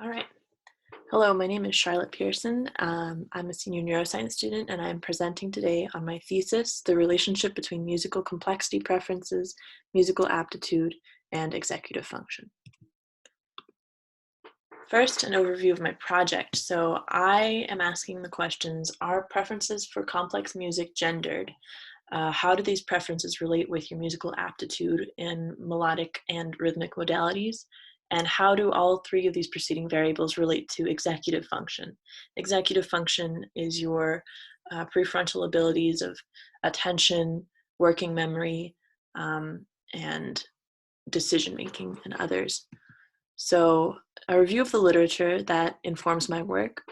All right. Hello, my name is Charlotte Pearson. I'm a senior neuroscience student, and I'm presenting today on my thesis, The Relationship Between Musical Complexity Preferences, Musical Aptitude, and Executive Function. First, an overview of my project. So I am asking the questions, are preferences for complex music gendered? How do these preferences relate with your musical aptitude in melodic and rhythmic modalities? And how do all three of these preceding variables relate to executive function? Executive function is your prefrontal abilities of attention, working memory, and decision making, and others. So, a review of the literature that informs my work.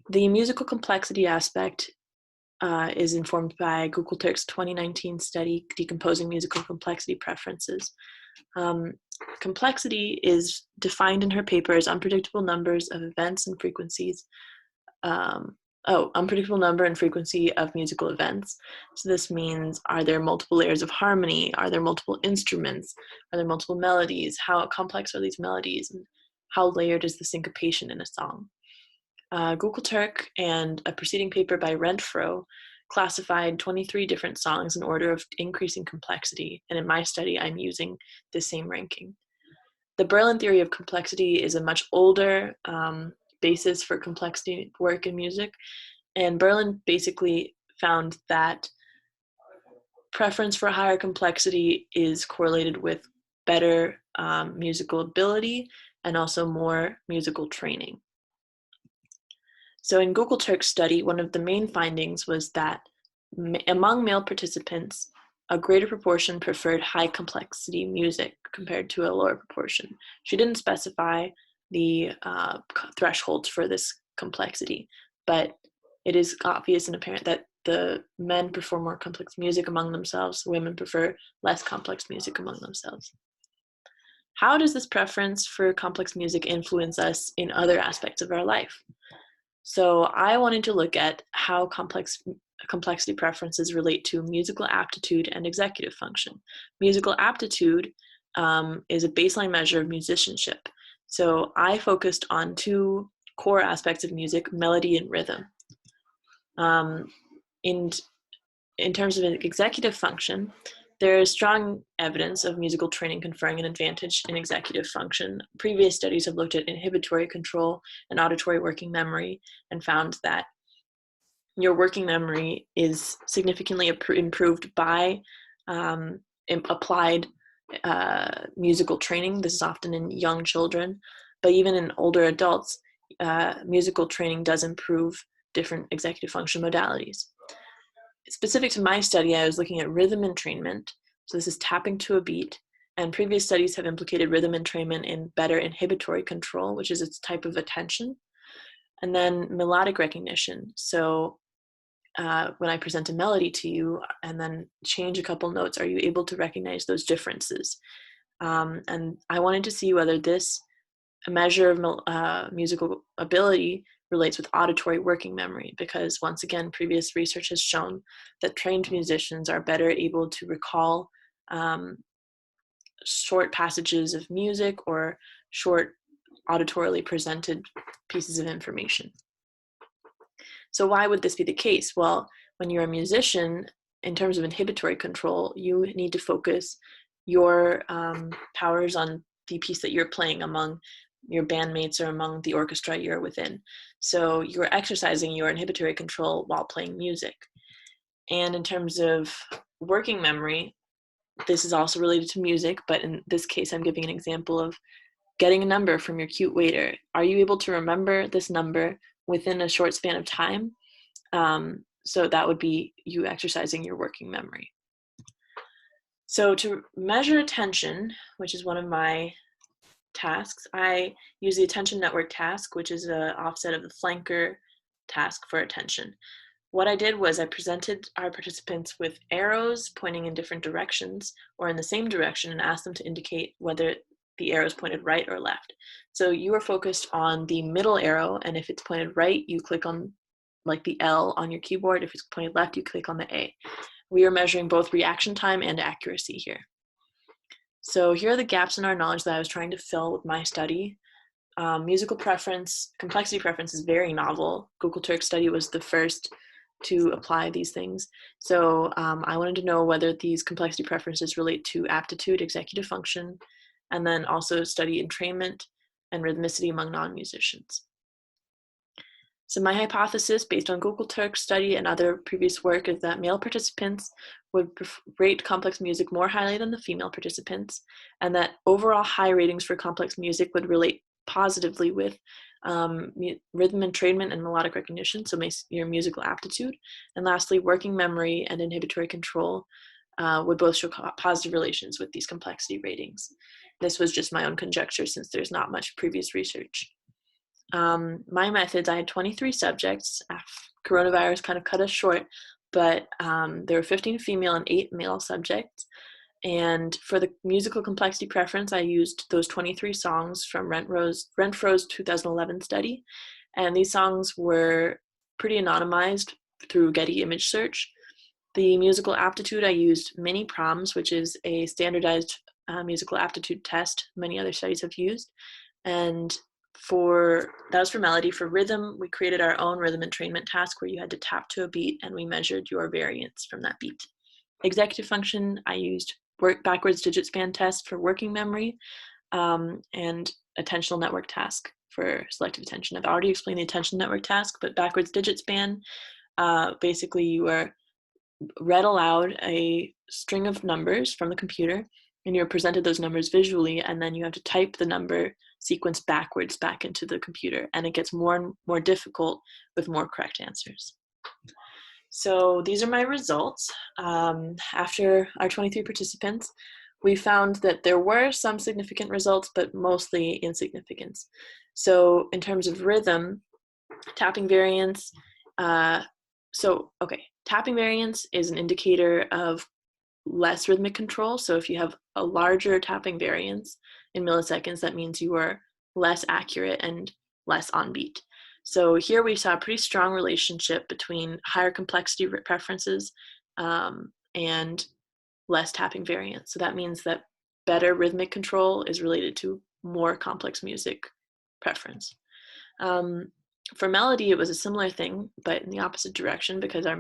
The musical complexity aspect is informed by Google Turk's 2019 study, Decomposing Musical Complexity Preferences. Um, Complexity is defined in her paper as unpredictable numbers of events and frequencies. Unpredictable number and frequency of musical events. So this means, are there multiple layers of harmony? Are there multiple instruments? Are there multiple melodies? How complex are these melodies? And how layered is the syncopation in a song? Google Turk and a preceding paper by Renfro classified 23 different songs in order of increasing complexity, and in my study, I'm using the same ranking. The Berlin theory of complexity is a much older basis for complexity work in music, and Berlin basically found that preference for higher complexity is correlated with better musical ability and also more musical training. So in Google Turk's study, one of the main findings was that among male participants, a greater proportion preferred high complexity music compared to a lower proportion. She didn't specify the thresholds for this complexity, but it is obvious and apparent that the men prefer more complex music among themselves, women prefer less complex music among themselves. How does this preference for complex music influence us in other aspects of our life? So I wanted to look at how complexity preferences relate to musical aptitude and executive function. Musical aptitude is a baseline measure of musicianship. So I focused on two core aspects of music, melody and rhythm. In terms of executive function, there is strong evidence of musical training conferring an advantage in executive function. Previous studies have looked at inhibitory control and auditory working memory and found that your working memory is significantly improved by applied musical training. This is often in young children, but even in older adults, musical training does improve different executive function modalities. Specific to my study, I was looking at rhythm entrainment. So this is tapping to a beat. And previous studies have implicated rhythm entrainment in better inhibitory control, which is its type of attention. And then melodic recognition. So when I present a melody to you and then change a couple notes, are you able to recognize those differences? And I wanted to see whether this measure of musical ability relates with auditory working memory, because once again, previous research has shown that trained musicians are better able to recall short passages of music or short auditorily presented pieces of information. So why would this be the case? Well, when you're a musician, in terms of inhibitory control, you need to focus your powers on the piece that you're playing among your bandmates or among the orchestra you're within. So you're exercising your inhibitory control while playing music. And in terms of working memory, this is also related to music, but in this case, I'm giving an example of getting a number from your cute waiter. Are you able to remember this number within a short span of time? So that would be you exercising your working memory. So to measure attention, which is one of my tasks, I use the attention network task, which is an offset of the flanker task for attention. What I did was I presented our participants with arrows pointing in different directions or in the same direction and asked them to indicate whether the arrows pointed right or left. So you are focused on the middle arrow, and if it's pointed right, you click on like the L on your keyboard. If it's pointed left, you click on the A. We are measuring both reaction time and accuracy here. So here are the gaps in our knowledge that I was trying to fill with my study. musical preference, complexity preference is very novel. Google Turk study was the first to apply these things. So I wanted to know whether these complexity preferences relate to aptitude, executive function, and then also study entrainment and rhythmicity among non-musicians. So my hypothesis, based on Google Turk study and other previous work, is that male participants would rate complex music more highly than the female participants, and that overall high ratings for complex music would relate positively with rhythm entrainment and melodic recognition, so your musical aptitude. And lastly, working memory and inhibitory control would both show positive relations with these complexity ratings. This was just my own conjecture since there's not much previous research. My methods, I had 23 subjects. Coronavirus kind of cut us short, but there were 15 female and 8 male subjects. And for the musical complexity preference, I used those 23 songs from Renfro's 2011 study. And these songs were pretty anonymized through Getty image search. The musical aptitude, I used mini proms, which is a standardized musical aptitude test many other studies have used. And that was for melody. For rhythm, we created our own rhythm entrainment task where you had to tap to a beat and we measured your variance from that beat. Executive function, I used backwards digit span test for working memory and attentional network task for selective attention. I've already explained the attentional network task, but backwards digit span, basically you are read aloud a string of numbers from the computer and you're presented those numbers visually, and then you have to type the number sequence backwards back into the computer, and it gets more and more difficult with more correct answers. So these are my results. After our 23 participants, we found that there were some significant results, but mostly insignificance. So in terms of rhythm, tapping variance, tapping variance is an indicator of less rhythmic control. So if you have a larger tapping variance in milliseconds, that means you are less accurate and less on beat. So here we saw a pretty strong relationship between higher complexity preferences and less tapping variance. So that means that better rhythmic control is related to more complex music preference. For melody, it was a similar thing, but in the opposite direction, because our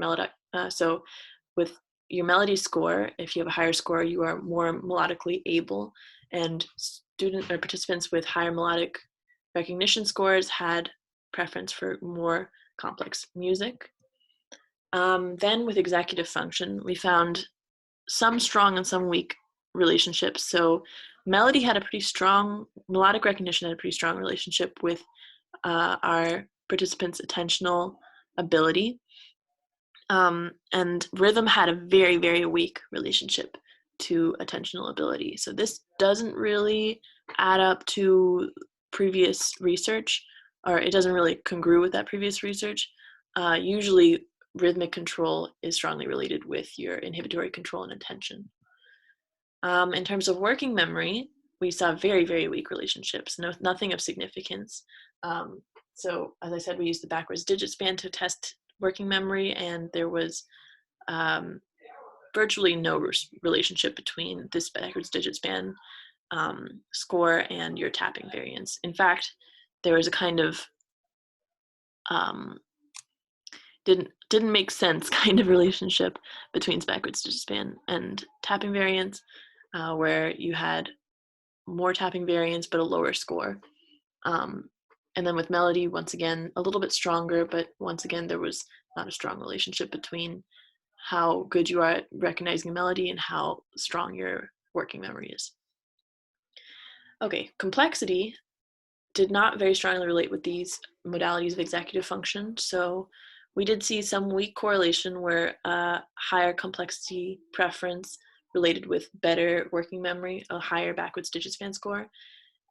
so with your melody score, if you have a higher score, you are more melodically able, and participants with higher melodic recognition scores had preference for more complex music. Then with executive function, we found some strong and some weak relationships. So melodic recognition had a pretty strong relationship with our participants' attentional ability. And rhythm had a very, very weak relationship to attentional ability. So this doesn't really add up to previous research, or it doesn't really congrue with that previous research. Usually rhythmic control is strongly related with your inhibitory control and attention. In terms of working memory, we saw very, very weak relationships, nothing of significance. So as I said, we used the backwards digit span to test working memory, and there was virtually no relationship between this backwards digit span score and your tapping variance. In fact, there was a kind of didn't make sense kind of relationship between backwards digit span and tapping variance, where you had more tapping variance but a lower score. And then with melody, once again, a little bit stronger, but once again, there was not a strong relationship between how good you are at recognizing melody and how strong your working memory is. Okay, complexity did not very strongly relate with these modalities of executive function. So we did see some weak correlation where higher complexity preference related with better working memory, a higher backwards digit span score.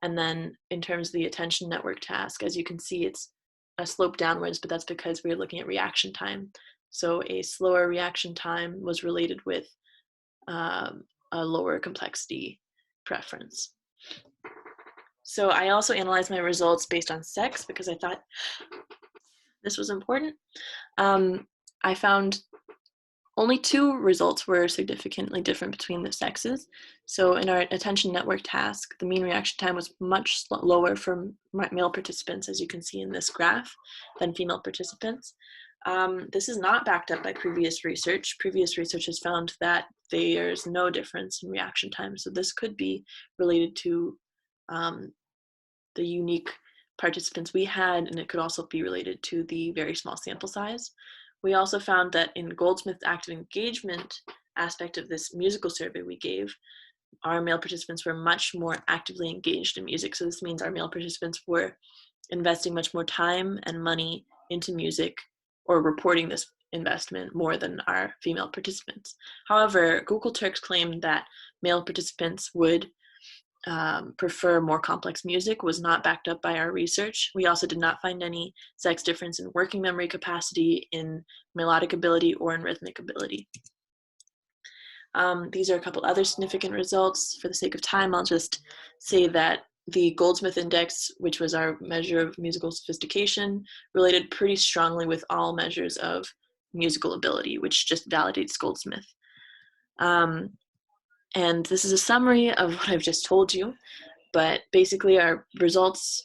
And then in terms of the attention network task, as you can see, it's a slope downwards, but that's because we're looking at reaction time. So a slower reaction time was related with a lower complexity preference. So I also analyzed my results based on sex because I thought this was important. I found Only 2 results were significantly different between the sexes. So in our attention network task, the mean reaction time was much lower for male participants, as you can see in this graph, than female participants. This is not backed up by previous research. Previous research has found that there's no difference in reaction time. So this could be related to the unique participants we had, and it could also be related to the very small sample size. We also found that in Goldsmith's active engagement aspect of this musical survey we gave, our male participants were much more actively engaged in music. So this means our male participants were investing much more time and money into music, or reporting this investment more than our female participants. However, Google Turks claimed that male participants would prefer more complex music, was not backed up by our research. We also did not find any sex difference in working memory capacity, in melodic ability, or in rhythmic ability. These are a couple other significant results. For the sake of time, I'll just say that the Goldsmith Index, which was our measure of musical sophistication, related pretty strongly with all measures of musical ability, which just validates Goldsmith. And this is a summary of what I've just told you, but basically our results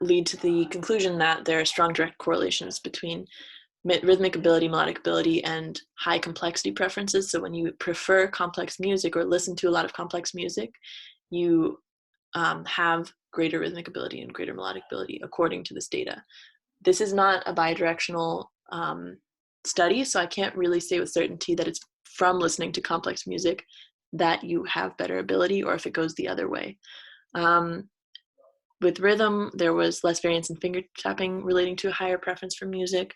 lead to the conclusion that there are strong direct correlations between rhythmic ability, melodic ability, and high complexity preferences. So when you prefer complex music or listen to a lot of complex music, you have greater rhythmic ability and greater melodic ability according to this data. This is not a bidirectional study, so I can't really say with certainty that it's from listening to complex music that you have better ability, or if it goes the other way. With rhythm, there was less variance in finger tapping relating to a higher preference for music.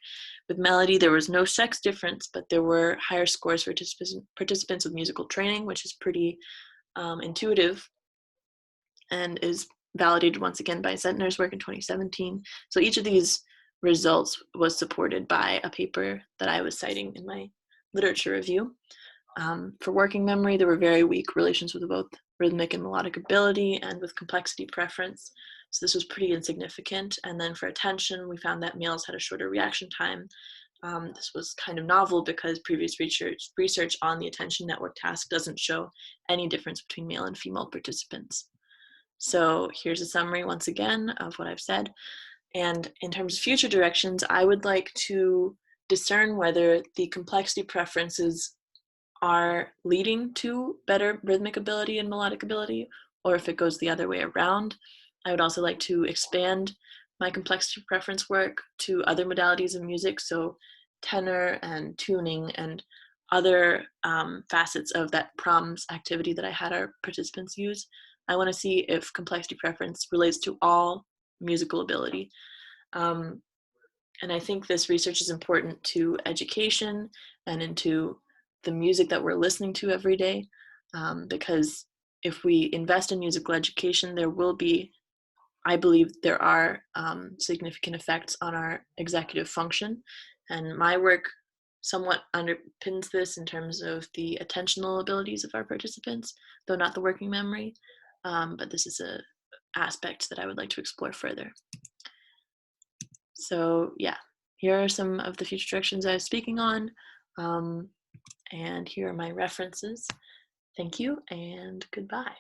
With melody, there was no sex difference, but there were higher scores for participants with musical training, which is pretty intuitive and is validated once again by Zentner's work in 2017. So each of these results was supported by a paper that I was citing in my literature review. For working memory, there were very weak relations with both rhythmic and melodic ability and with complexity preference. So this was pretty insignificant. And then for attention, we found that males had a shorter reaction time. This was kind of novel because previous research on the attention network task doesn't show any difference between male and female participants. So here's a summary once again of what I've said. And in terms of future directions, I would like to discern whether the complexity preferences are leading to better rhythmic ability and melodic ability, or if it goes the other way around. I would also like to expand my complexity preference work to other modalities of music, so tenor and tuning and other facets of that proms activity that I had our participants use. I want to see if complexity preference relates to all musical ability. And I think this research is important to education and into the music that we're listening to every day, because if we invest in musical education, there will be, I believe there are significant effects on our executive function. And my work somewhat underpins this in terms of the attentional abilities of our participants, though not the working memory. But this is an aspect that I would like to explore further. So yeah, here are some of the future directions I was speaking on. And here are my references. Thank you and goodbye.